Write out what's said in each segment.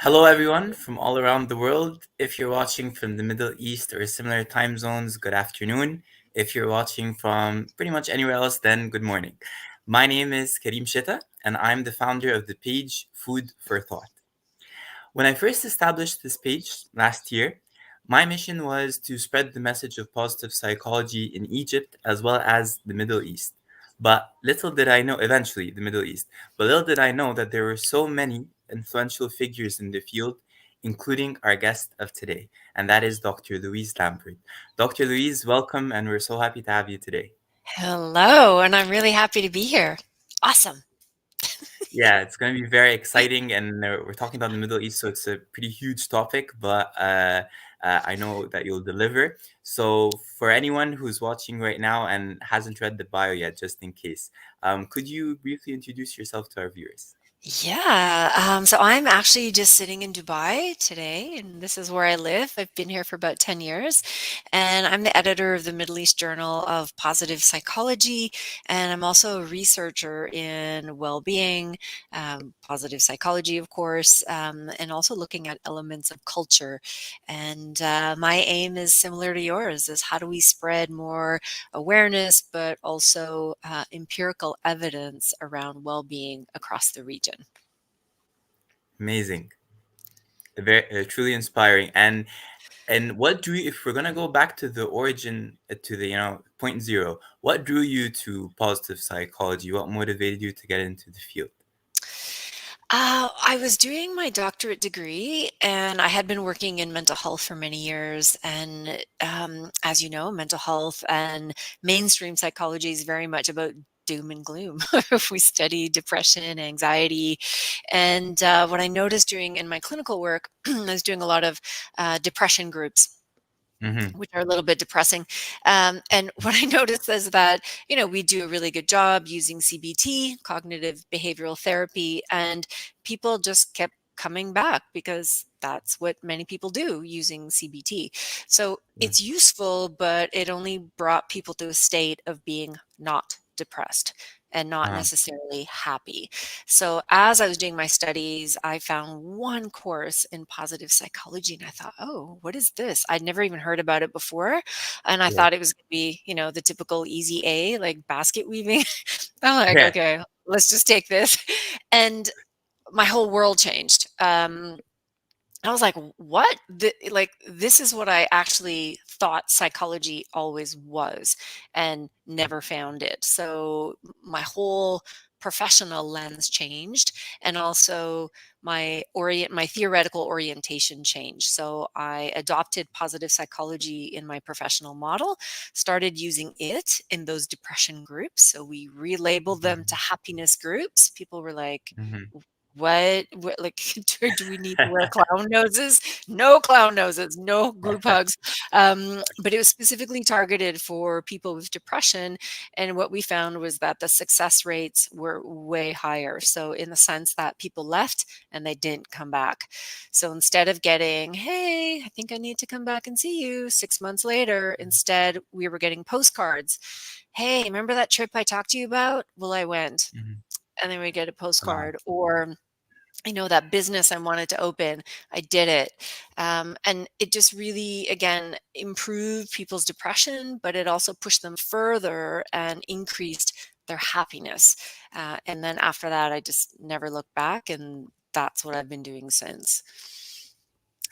Hello, everyone from all around the world. If you're watching from the Middle East or similar time zones, good afternoon. If you're watching from pretty much anywhere else, then good morning. My name is Karim Shita, and I'm the founder of the page Food for Thought. When I first established this page last year, my mission was to spread the message of positive psychology in Egypt as well as the Middle East. But little did I know, eventually, the Middle East, but little did I know that there were so many influential figures in the field, including our guest of today, and that is Dr. Louise Lambert. Dr. Louise, welcome, and we're so happy to have you today. Hello, and I'm really happy to be here. Awesome. Yeah, it's going to be very exciting, and we're talking about the Middle East, so it's a pretty huge topic, but I know that you'll deliver. So, for anyone who's watching right now and hasn't read the bio yet, just in case, could you briefly introduce yourself to our viewers? Yeah, so I'm actually just sitting in Dubai today, and this is where I live. I've been here for about 10 years, and I'm the editor of the Middle East Journal of Positive Psychology, and I'm also a researcher in well-being, positive psychology, of course, and also looking at elements of culture. And my aim is similar to yours, is how do we spread more awareness, but also empirical evidence around well-being across the region. Amazing, very truly inspiring. And what drew you, if we're gonna go back to the origin, to the point zero, what drew you to positive psychology? What motivated you to get into the field? I was doing my doctorate degree and I had been working in mental health for many years. And as you know, mental health and mainstream psychology is very much about doom and gloom. We study depression, anxiety. And what I noticed during in my clinical work, I was doing a lot of depression groups, Mm-hmm. which are a little bit depressing. And what I noticed is that, we do a really good job using CBT, cognitive behavioral therapy, and people just kept coming back because that's what many people do using CBT. So Yeah. it's useful, but it only brought people to a state of being not depressed and not Uh, necessarily happy. So as I was doing my studies, I found one course in positive psychology and I thought, oh, what is this? I'd never even heard about it before. And I yeah. thought it was going to be, the typical easy A, like basket weaving. I'm like, Yeah. okay, let's just take this. And my whole world changed. I was like, what? Like, this is what I actually thought psychology always was and never found it. So my whole professional lens changed and also my theoretical orientation changed. So I adopted positive psychology in my professional model, started using it in those depression groups. So we relabeled them to happiness groups. People were like, Mhm. what like do we need to wear clown noses? No clown noses, no group hugs. But it was specifically targeted for people with depression, and what we found was that the success rates were way higher, so in the sense that people left and they didn't come back. So instead of getting, hey, I think I need to come back and see you 6 months later, instead we were getting postcards. Hey, remember that trip I talked to you about? Well, I went. Mhm. And then we get a Wow. postcard. Or that business I wanted to open, I did it. And it just really, again, improved people's depression, but it also pushed them further and increased their happiness. And then after that, I just never looked back. And that's what I've been doing since.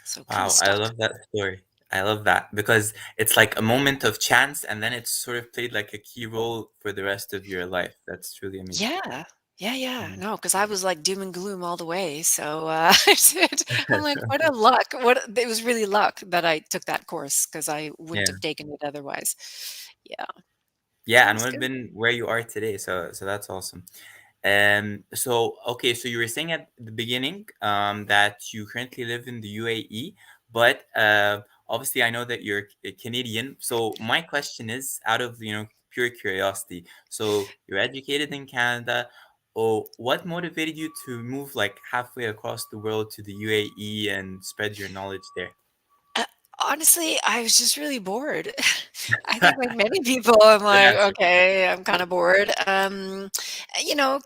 So pretty Wow, I stuck. love that story. I love that because it's like a moment of chance and then it's sort of played like a key role for the rest of your life. That's truly amazing. Yeah. Yeah, yeah. Mhm. No, because I was like doom and gloom all the way. So I said, I'm like, what a luck. What it was really luck that I took that course because I wouldn't Yeah. have taken it otherwise. Yeah, Yeah, it and was would have good. been where you are today. So that's awesome. So okay, so you were saying at the beginning that you currently live in the UAE, but obviously I know that you're Canadian. So my question is, out of pure curiosity, so you're educated in Canada. Oh, what motivated you to move like halfway across the world to the UAE and spread your knowledge there? Uh, Honestly, I was just really bored. I think like many people, I'm like, Yes. okay, I'm kind of bored.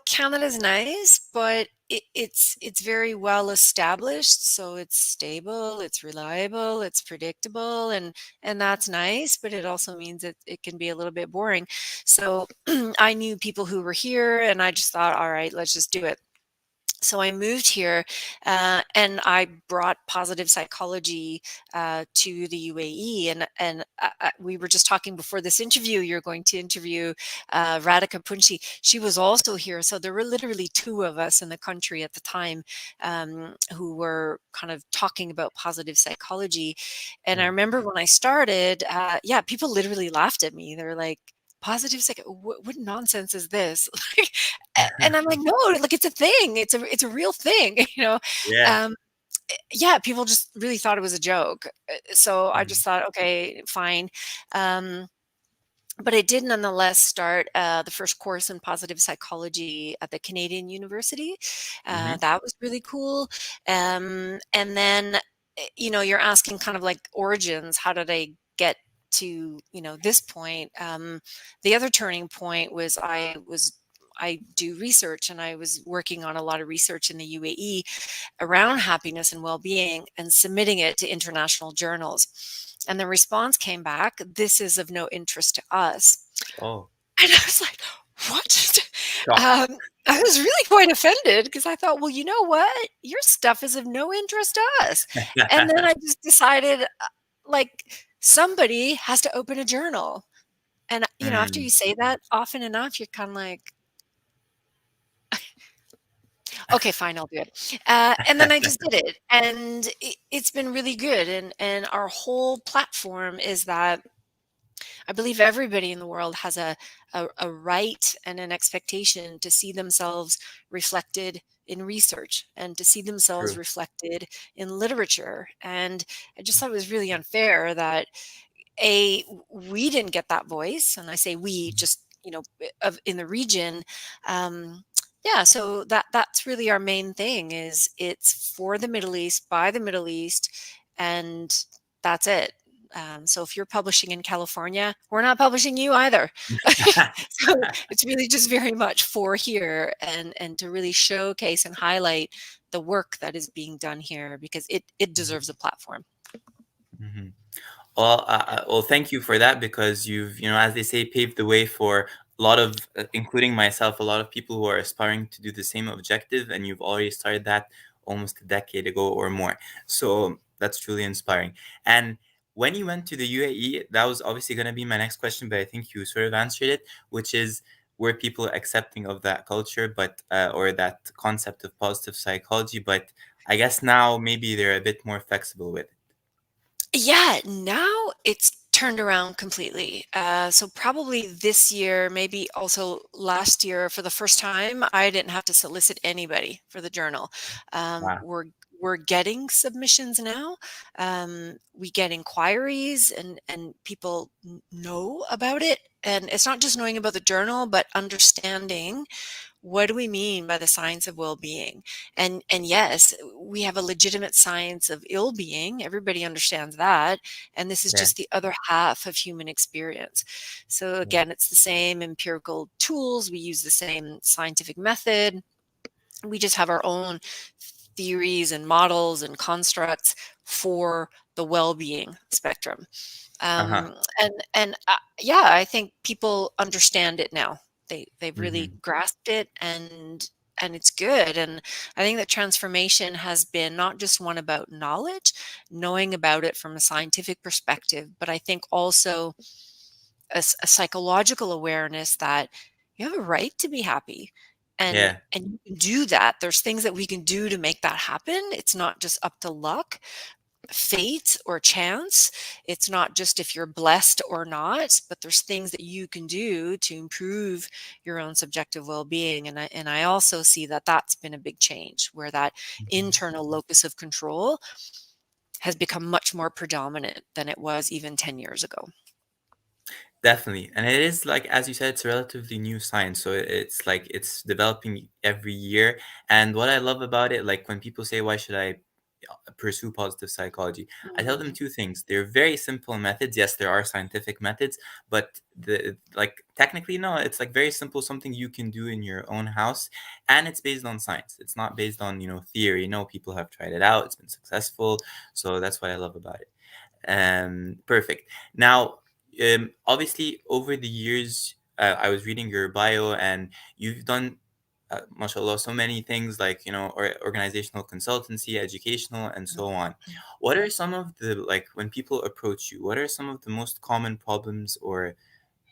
Canada's nice, but it's very well established, so it's stable, it's reliable, it's predictable, and that's nice, but it also means that it can be a little bit boring. So I knew people who were here, and I just thought, all right, let's just do it. So I moved here, and I brought positive psychology to the UAE. And we were just talking before this interview. You're going to interview Radhika Punchi. She was also here, so there were literally two of us in the country at the time who were kind of talking about positive psychology. And I Yeah. remember when I started, yeah, people literally laughed at me. They're like, "Positive psych? What nonsense is this?" And I'm like, no, like it's a thing. It's a real thing, you know. Yeah. Um, yeah, people just really thought it was a joke. So I Mhm. just thought, okay, fine. Um, but I did nonetheless start the first course in positive psychology at the Canadian University. Mhm. That was really cool. And then, you're asking kind of like origins. How did I get to this point? The other turning point was I do research, and I was working on a lot of research in the UAE around happiness and well-being and submitting it to international journals. And the response came back, "This is of no interest to us." Oh, And I was like, "What?" shocked. I was really quite offended because I thought, well, you know what? Your stuff is of no interest to us. And then I just decided, like, somebody has to open a journal. And, after Mm. you say that often enough, you're kind of like, okay, fine, I'll do it. And then I just did it, and it's been really good. And our whole platform is that I believe everybody in the world has a right and an expectation to see themselves reflected in research and to see themselves True. reflected in literature. And I just thought it was really unfair that we didn't get that voice, and I say we, just of in the region. Yeah, so that's really our main thing, is it's for the Middle East, by the Middle East, and that's it. So if you're publishing in California, we're not publishing you either. So it's really just very much for here, and to really showcase and highlight the work that is being done here, because it deserves a platform. Mhm. Well, thank you for that, because you've, as they say, paved the way for a lot of, including myself, a lot of people who are aspiring to do the same objective, and you've already started that almost a decade ago or more. So that's truly inspiring. And when you went to the UAE, that was obviously going to be my next question, but I think you sort of answered it, which is, were people accepting of that culture, but or that concept of positive psychology? But I guess now maybe they're a bit more flexible with it. Yeah, now it's turned around completely. So probably this year, maybe also last year, for the first time, I didn't have to solicit anybody for the journal. Wow. We're getting submissions now. We get inquiries, and people know about it. And it's not just knowing about the journal, but understanding, what do we mean by the science of well-being? And yes, we have a legitimate science of ill-being. Everybody understands that. And this is Yeah. just the other half of human experience. So Yeah. again, it's the same empirical tools. We use the same scientific method. We just have our own theories and models and constructs for the well-being spectrum. Uh-huh. Yeah, I think people understand it now. They've really Mhm. grasped it, and it's good. And I think that transformation has been not just one about knowledge, knowing about it from a scientific perspective, but I think also a psychological awareness that you have a right to be happy. Yeah. And you can do that. There's things that we can do to make that happen. It's not just up to luck, fate, or chance. It's not just if you're blessed or not, but there's things that you can do to improve your own subjective well-being. And I also see that that's been a big change, where that Mhm. internal locus of control has become much more predominant than it was even 10 years ago. Definitely. And it is like, as you said, it's a relatively new science. So it's like it's developing every year. And what I love about it, like when people say, why should I pursue positive psychology, I tell them Mm. two things. They're very simple methods. Yes, there are scientific methods, but the like technically no, it's like very simple, something you can do in your own house, and it's based on science. It's not based on, theory. No, people have tried it out. It's been successful. So that's what I love about it. Perfect. Now, obviously, over the years, I was reading your bio, and you've done, mashallah, so many things like, or organizational consultancy, educational, and so on. What are some of the, like, when people approach you, what are some of the most common problems or,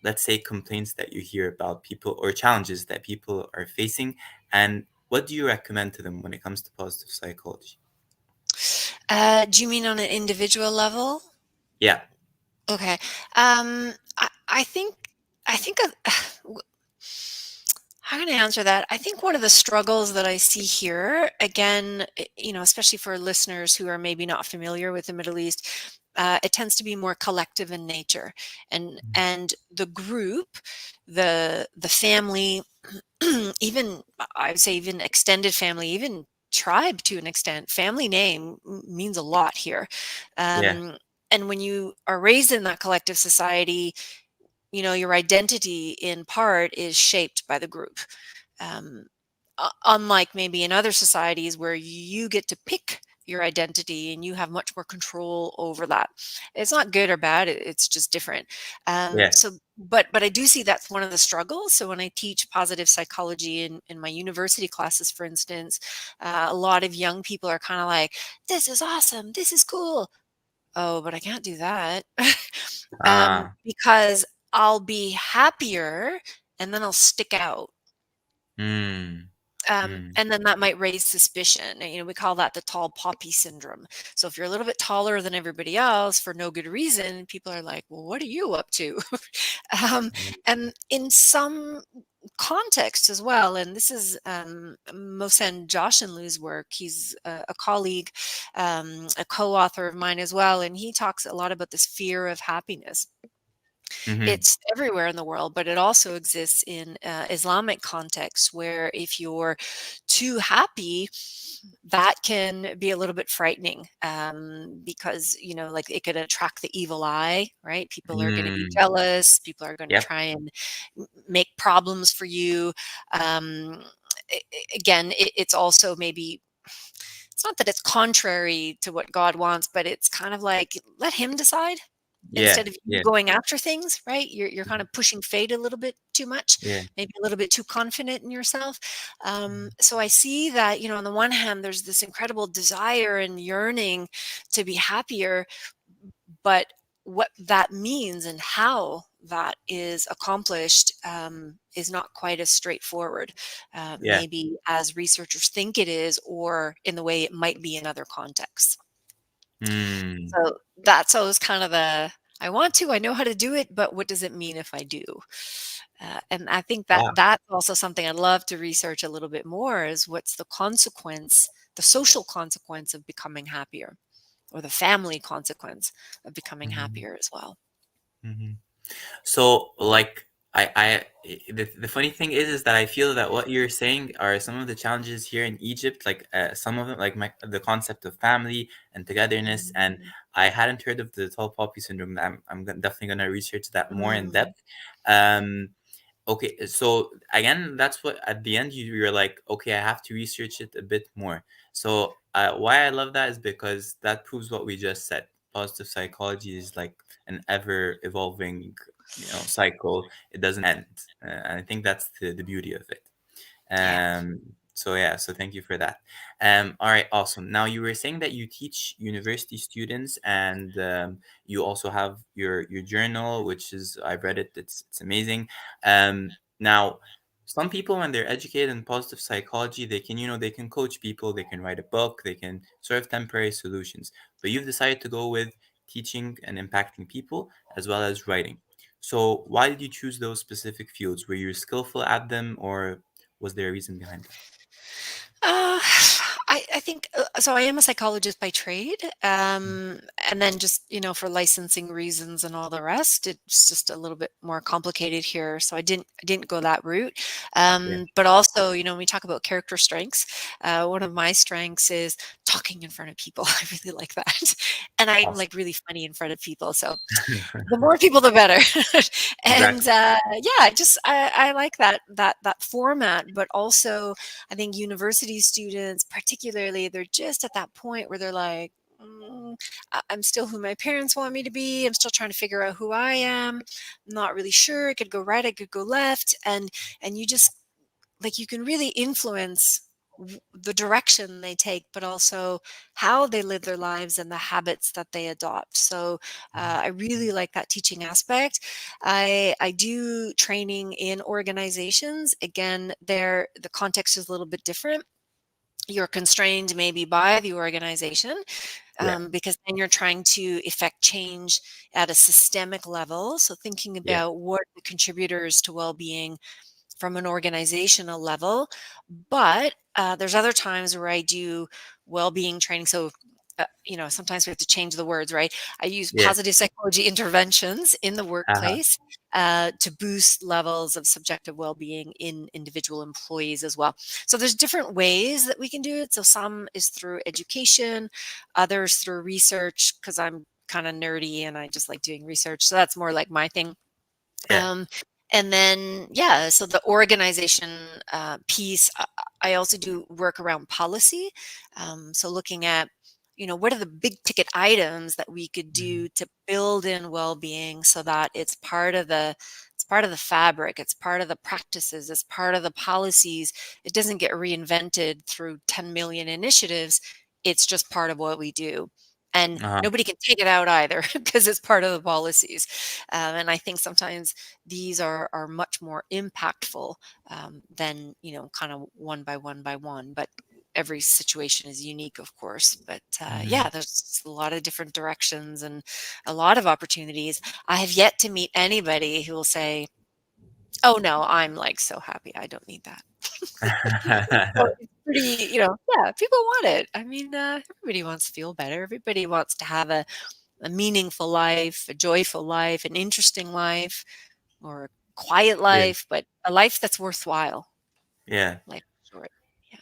let's say, complaints that you hear about people or challenges that people are facing? And what do you recommend to them when it comes to positive psychology? Do you mean on an individual level? Yeah. Okay. I think how can I answer that? I think one of the struggles that I see here, again, especially for listeners who are maybe not familiar with the Middle East, it tends to be more collective in nature, and the group, the family, even I would say even extended family, even tribe to an extent. Family name means a lot here, Yeah. um, and when you are raised in that collective society, your identity in part is shaped by the group. Um, Unlike maybe in other societies where you get to pick your identity and you have much more control over that. It's not good or bad, it's just different. Yeah. But I do see that's one of the struggles. So when I teach positive psychology in my university classes, for instance, a lot of young people are kind of like, this is awesome, this is cool. Oh, but I can't do that. Ah. Because I'll be happier and then I'll stick out. Mm. Mm. And then that might raise suspicion. We call that the tall poppy syndrome. So if you're a little bit taller than everybody else for no good reason, people are like, well, what are you up to? um, and in some context as well, and this is Mohsen Joshinlu's work. He's a colleague, a co-author of mine as well, and he talks a lot about this fear of happiness. Mm-hmm. It's everywhere in the world, but it also exists in Islamic contexts where if you're too happy, that can be a little bit frightening, because, like it could attract the evil eye, right? People are going to be Mm. jealous. People are going to Yep. try and make problems for you. Um, Again, it's also maybe it's not that it's contrary to what God wants, but it's kind of like let Him decide Yeah. instead of you Yeah. going after things, right? You're kind of pushing fate a little bit too much, Yeah. maybe a little bit too confident in yourself. So I see that, on the one hand, there's this incredible desire and yearning to be happier, but what that means and how that is accomplished is not quite as straightforward, Yeah. maybe as researchers think it is, or in the way it might be in other contexts. Mm. So that's always kind of I know how to do it, but what does it mean if I do? And I think that Wow. that's also something I'd love to research a little bit more is what's the consequence, the social consequence of becoming happier, or the family consequence of becoming Mm-hmm. happier as well. Mm-hmm. So, like, the funny thing is that I feel that what you're saying are some of the challenges here in Egypt. Like, some of them, like the concept of family and togetherness. And Mm, I hadn't heard of the tall poppy syndrome. Definitely gonna research that more in mm, depth. Um, Okay, so again, that's what at the end you're like, okay, I have to research it a bit more. So why I love that is because that proves what we just said. Positive psychology is like an ever evolving, cycle. It doesn't end, and I think that's the beauty of it. yeah. So yeah, so thank you for that. All right, awesome. Now you were saying that you teach university students, and you also have your journal, which is I've read it. It's amazing. Now, some people when they're educated in positive psychology, they can coach people, they can write a book, they can serve temporary solutions. But you've decided to go with teaching and impacting people as well as writing. So why did you choose those specific fields? Were you skillful at them, or was there a reason behind that? Uh, I think so. I am a psychologist by trade, and then just for licensing reasons and all the rest, it's just a little bit more complicated here. So I didn't go that route. Yeah. But also, when we talk about character strengths, one of my strengths is talking in front of people. I really like that, and I'm Awesome. like really funny in front of people. So the more people, the better. And Exactly. yeah, I like that format, but also I think university students, particularly, they're just at that point where they're like, I'm still who my parents want me to be. I'm still trying to figure out who I am. I'm not really sure. It could go right. It could go left. And you just like you can really influence the direction they take, but also how they live their lives and the habits that they adopt. So I really like that teaching aspect. I do training in organizations. Again, there the context is a little bit different. You're constrained maybe by the organization, Yeah. because then you're trying to effect change at a systemic level. So thinking Yeah. about what are the contributors to well-being from an organizational level. But there's other times where I do well-being training. So, sometimes we have to change the words, right? I use Yeah. positive psychology interventions in the Uh-huh. workplace to boost levels of subjective well-being in individual employees as well. So there's different ways that we can do it. So some is through education, others through research, because I'm kind of nerdy and I just like doing research. So that's more like my thing. Yeah. Um, and then, yeah, so the organization piece, I also do work around policy. So looking at, what are the big ticket items that we could Mhm. do to build in well-being so that it's part of the fabric, it's part of the practices, it's part of the policies. It doesn't get reinvented through 10 million initiatives. It's just part of what we do. And Uh-huh. nobody can take it out either because it's part of the policies. And I think sometimes these are much more impactful than kind of one by one by one. But every situation is unique, of course. But Mhm. yeah, there's a lot of different directions and a lot of opportunities. I have yet to meet anybody who will say, "Oh no, I'm like so happy. I don't need that." So it's pretty, yeah, people want it. I mean, everybody wants to feel better. Everybody wants to have a meaningful life, a joyful life, an interesting life, or a quiet Yeah. life, but a life that's worthwhile. Yeah. Life is short. Yeah.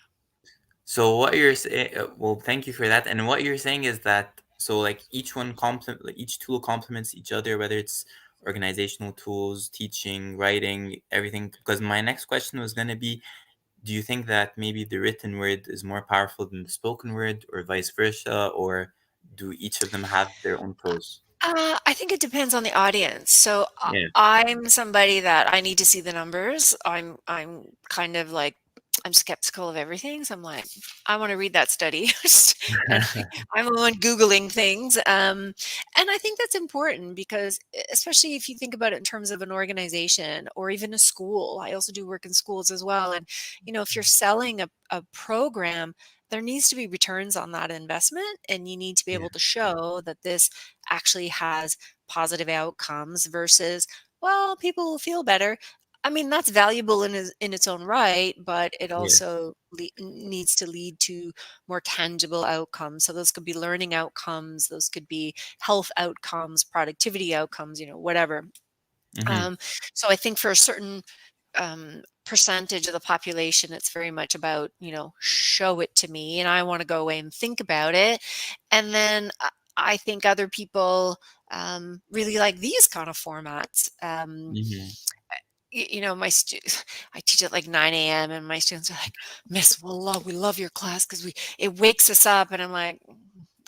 So what you're saying, well, thank you for that. And what you're saying is that so like each one complement, like each tool complements each other, whether it's organizational tools, teaching, writing, everything. Because my next question was gonna be, do you think that maybe the written word is more powerful than the spoken word, or vice versa, or do each of them have their own pros? I think it depends on the audience. So Yeah. I'm somebody that I need to see the numbers. I'm kind of like I'm skeptical of everything. So I'm like, I want to read that study, and I'm the one googling things. And I think that's important because, especially if you think about it in terms of an organization or even a school. I also do work in schools as well, and if you're selling a program, there needs to be returns on that investment, and you need to be Yeah. able to show that this actually has positive outcomes versus, well, people will feel better. I mean, that's valuable in its own right, but it Yes. also needs to lead to more tangible outcomes. So those could be learning outcomes, those could be health outcomes, productivity outcomes, whatever. Mm-hmm. Um, so I think for a certain percentage of the population, it's very much about, show it to me, and I want to go away and think about it. And then I think other people really like these kind of formats. Mm-hmm. My I teach at like 9 a.m. and my students are like, "Miss, we love your class because it wakes us up." And I'm like,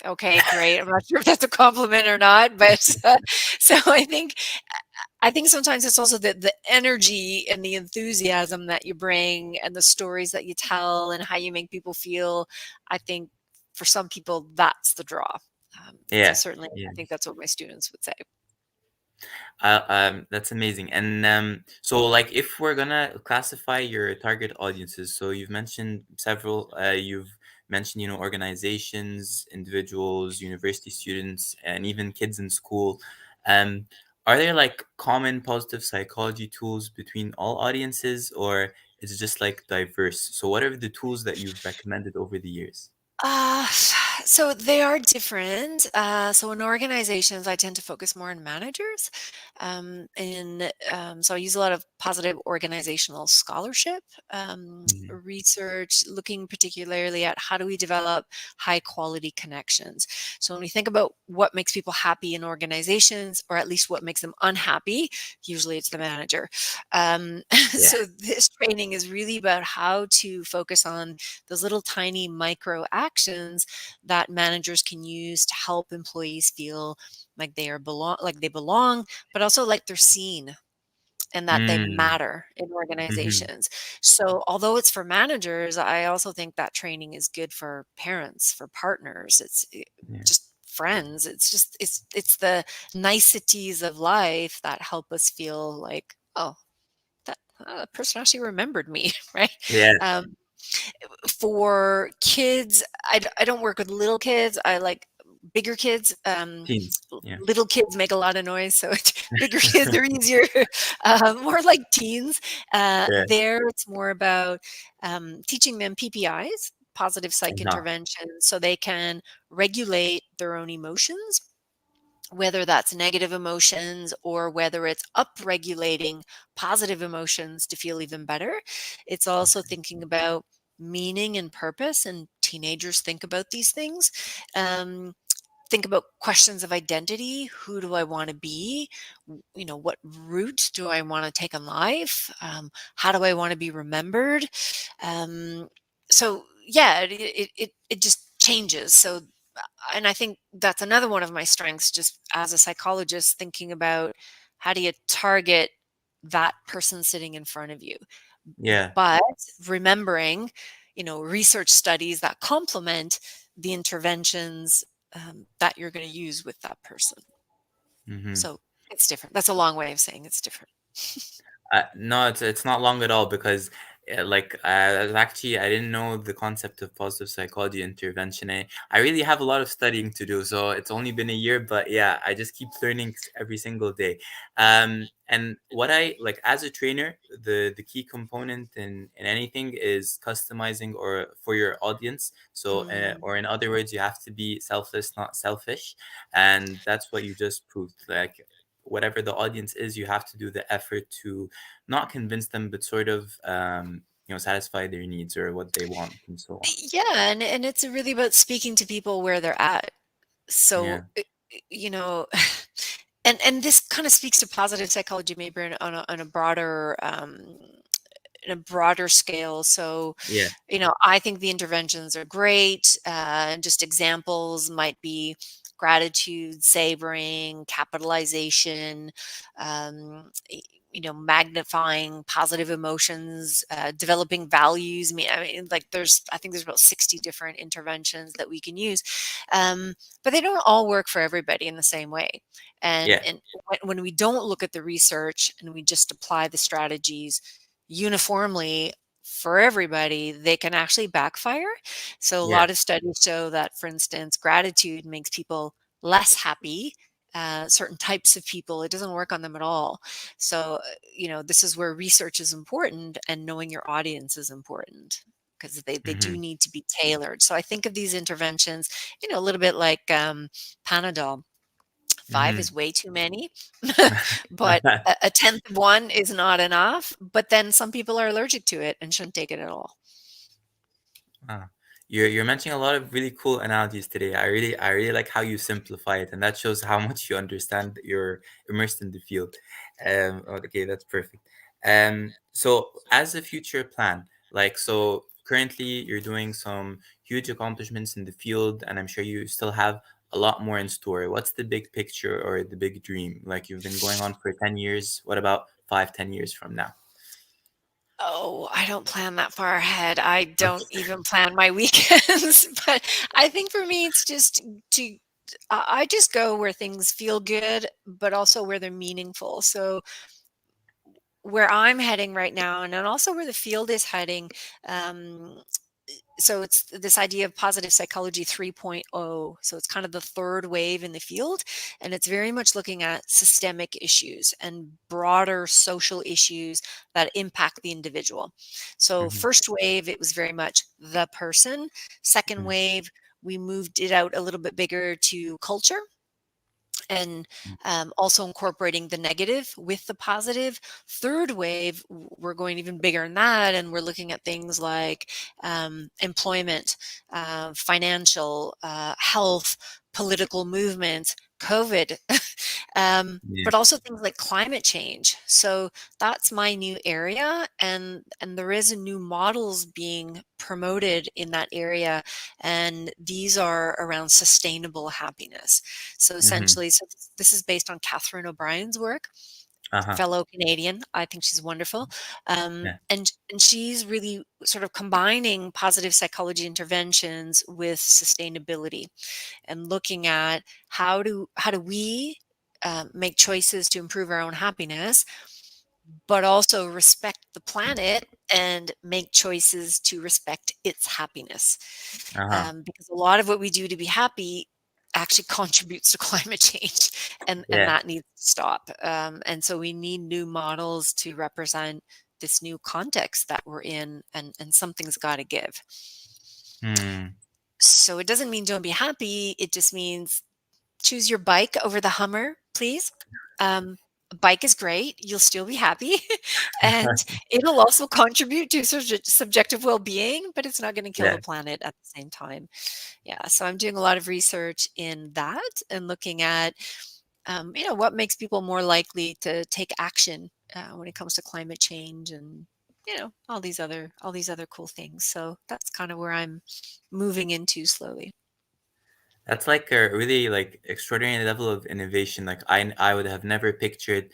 "Okay, great. I'm not sure if that's a compliment or not, but so I think sometimes it's also the energy and the enthusiasm that you bring and the stories that you tell and how you make people feel. I think for some people that's the draw. So Yeah. certainly, Yeah. I think that's what my students would say. That's amazing. And so, like, if we're gonna classify your target audiences, so you've mentioned several. You've mentioned, organizations, individuals, university students, and even kids in school. Um, are there like common positive psychology tools between all audiences, or is it just like diverse? So, what are the tools that you've recommended over the years? Uh, so they are different. So in organizations, I tend to focus more on managers. So I use a lot of positive organizational scholarship, Mhm. research, looking particularly at how do we develop high quality connections. So when we think about what makes people happy in organizations, or at least what makes them unhappy, usually it's the manager. Yeah. So this training is really about how to focus on those little tiny micro actions that managers can use to help employees feel like they belong, but also like they're seen and that they Mm. matter in Mhm. organizations. So although it's for managers, I also think that training is good for parents, for partners. Yeah. Just friends. It's the niceties of life that help us feel like, oh, that person actually remembered me, right? Yeah. Um, for kids, I don't work with little kids. I like bigger kids. Teens. Yeah. Little kids make a lot of noise, so bigger kids are easier. More like teens. Yeah. There, it's more about teaching them PPIs, positive psych Uh-huh. interventions, so they can regulate their own emotions, whether that's negative emotions or whether it's upregulating positive emotions to feel even better. It's also thinking about meaning and purpose, and teenagers think about these things. Um, think about questions of identity. Who do I want to be? What route do I want to take in life? How do I want to be remembered? So yeah, it just changes. So and I think that's another one of my strengths, just as a psychologist, thinking about how do you target that person sitting in front of you, Yeah. but remembering, research studies that complement the interventions that you're going to use with that person. Mhm. So it's different. That's a long way of saying it's different. No, it's not long at all because like actually I didn't know the concept of positive psychology intervention. I really have a lot of studying to do, so it's only been a year, but yeah, I just keep learning every single day. And what I like as a trainer, the key component in anything is customizing or for your audience. So Mm. or in other words, you have to be selfless, not selfish, and that's what you just proved. Like whatever the audience is, you have to do the effort to not convince them, but sort of satisfy their needs or what they want and so on. Yeah, and it's really about speaking to people where they're at. So, Yeah. you know, and this kind of speaks to positive psychology, maybe in a broader scale. So, Yeah. I think the interventions are great. Just examples might be gratitude, savoring, capitalization, magnifying positive emotions, developing values. I think there's about 60 different interventions that we can use, but they don't all work for everybody in the same way. And Yeah. and when we don't look at the research and we just apply the strategies uniformly for everybody, they can actually backfire. So a Yeah. lot of studies show that, for instance, gratitude makes people less happy. Certain types of people, it doesn't work on them at all. So, this is where research is important and knowing your audience is important because they do Hmm. need to be tailored. So I think of these interventions, a little bit like Panadol. Five Hmm. is way too many, but a tenth of one is not enough. But then some people are allergic to it and shouldn't take it at all. Ah, you're mentioning a lot of really cool analogies today. I really like how you simplify it, and that shows how much you understand. You're immersed in the field. Okay, that's perfect. So as a future plan, like so currently you're doing some huge accomplishments in the field, and I'm sure you still have a lot more in store. What's the big picture or the big dream? Like you've been going on for 10 years. What about 5, 10 years from now? Oh, I don't plan that far ahead. I don't Okay. even plan my weekends. But I think for me, it's just to, I just go where things feel good, but also where they're meaningful. So where I'm heading right now, and then also where the field is heading, um, So it's this idea of positive psychology 3.0. So it's kind of the third wave in the field, and it's very much looking at systemic issues and broader social issues that impact the individual. So Mm-hmm. first wave, it was very much the person. Second wave, we moved it out a little bit bigger to culture, and also incorporating the negative with the positive. Third wave, we're going even bigger than that, and we're looking at things like employment, financial, health, political movements, COVID, Yeah. but also things like climate change. So that's my new area, and there is new models being promoted in that area, and these are around sustainable happiness. So Mm-hmm. essentially, so this is based on Catherine O'Brien's work, Uh-huh. fellow Canadian. I think she's wonderful. Yeah. And she's really sort of combining positive psychology interventions with sustainability and looking at how do we make choices to improve our own happiness, but also respect the planet and make choices to respect its happiness. Uh-huh. Because a lot of what we do to be happy actually contributes to climate change, and Yeah. that needs to stop. And so we need new models to represent this new context that we're in, and something's got to give. Hmm. So it doesn't mean don't be happy. It just means choose your bike over the Hummer, please. A bike is great. You'll still be happy, and it'll also contribute to subjective well-being, but it's not going to kill Yeah. the planet at the same time. Yeah, so I'm doing a lot of research in that and looking at, what makes people more likely to take action when it comes to climate change, and all these other cool things. So that's kind of where I'm moving into slowly. That's like a really like extraordinary level of innovation. Like I would have never pictured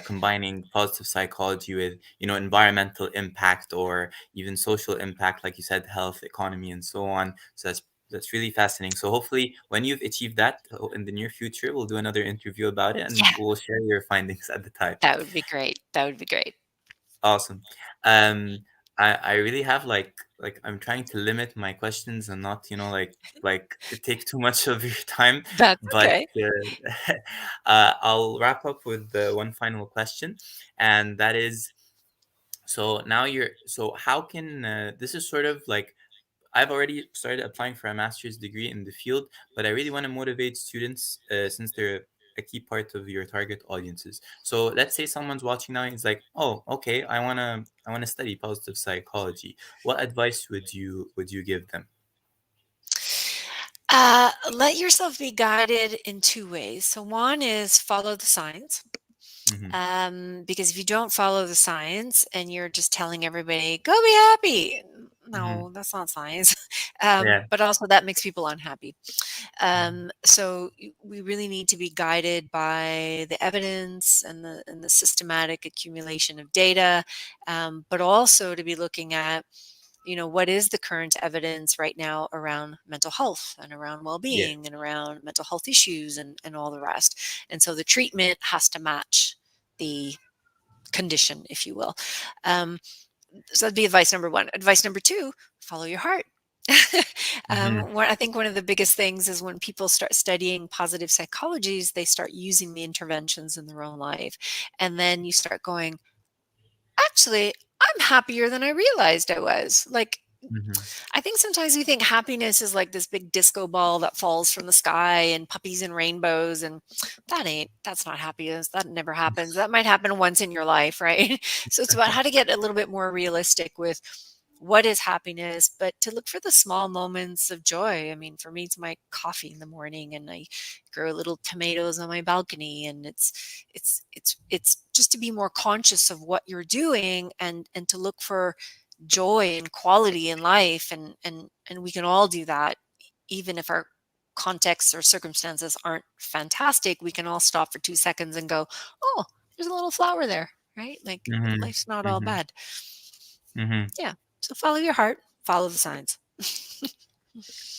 combining positive psychology with, environmental impact or even social impact, like you said, health, economy, and so on. So that's really fascinating. So hopefully, when you've achieved that in the near future, we'll do another interview about it and Yeah, we'll share your findings at the time. that would be great. That would be great. Awesome. Um, I really have like I'm trying to limit my questions and not, like take too much of your time, That's but okay. I'll wrap up with one final question, and that is, so how can this is sort of like I've already started applying for a master's degree in the field, but I really want to motivate students since they're a key part of your target audiences. So let's say someone's watching now and is like, "Oh, okay, I wanna study positive psychology." What advice would you give them? Let yourself be guided in two ways. So one is follow the signs. Mm-hmm. Because if you don't follow the science and you're just telling everybody, go be happy, Mm-hmm. no, that's not science. Yeah. But also that makes people unhappy. So we really need to be guided by the evidence and the systematic accumulation of data, but also to be looking at, what is the current evidence right now around mental health and around Yeah. well-being and around mental health issues and all the rest. And so the treatment has to match the condition, if you will. Um, so that'd be advice number one. Advice number two, follow your heart. Mm-hmm. I think one of the biggest things is when people start studying positive psychologies, they start using the interventions in their own life. And then you start going, actually, I'm happier than I realized I was. Like, Mm-hmm. I think sometimes we think happiness is like this big disco ball that falls from the sky and puppies and rainbows, and that's not happiness. That never happens. That might happen once in your life, right? So it's about how to get a little bit more realistic with what is happiness, but to look for the small moments of joy. I mean, for me, it's my coffee in the morning, and I grow little tomatoes on my balcony, and it's just to be more conscious of what you're doing, and to look for joy and quality in life, and we can all do that, even if our contexts or circumstances aren't fantastic. We can all stop for 2 seconds and go, oh, there's a little flower there, right? Like, Mm-hmm. life's not all Mm-hmm. bad. Mm-hmm. Yeah, so follow your heart, follow the signs.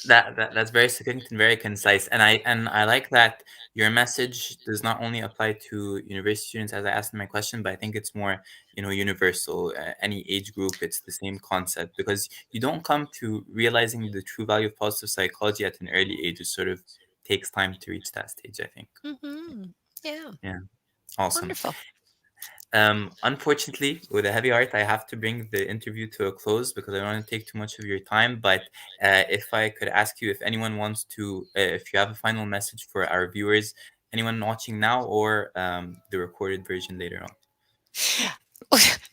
That's very succinct and very concise, and I like that your message does not only apply to university students, as I asked in my question, but I think it's more, universal. Any age group, it's the same concept, because you don't come to realizing the true value of positive psychology at an early age. It sort of takes time to reach that stage, I think. Mhm. Yeah, Yeah, awesome. wonderful. Unfortunately, with a heavy heart, I have to bring the interview to a close because I don't want to take too much of your time. But if I could ask you, if anyone wants to, if you have a final message for our viewers, anyone watching now or the recorded version later on.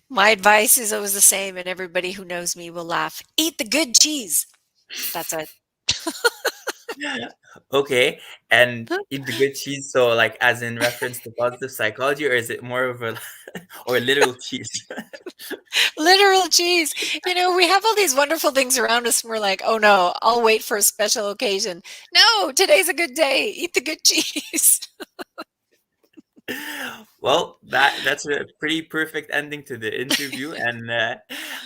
My advice is always the same, and everybody who knows me will laugh. Eat the good cheese. That's it. Okay, and eat the good cheese. So, like, as in reference to positive psychology, or is it more of a or literal cheese? Literal cheese. We have all these wonderful things around us, and we're like, "Oh no, I'll wait for a special occasion." No, today's a good day. Eat the good cheese. Well, that's a pretty perfect ending to the interview, and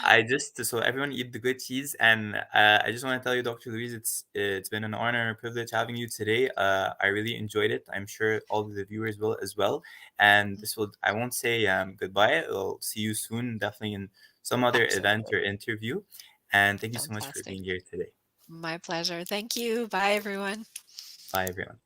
I just so everyone eat the good cheese, and I just want to tell you, Dr. Louise, it's been an honor and a privilege having you today. I really enjoyed it. I'm sure all of the viewers will as well. And this will I won't say goodbye. I'll see you soon, definitely in some other event Absolutely. or interview. And thank you so much for Fantastic. being here today. My pleasure. Thank you. Bye, everyone. Bye, everyone.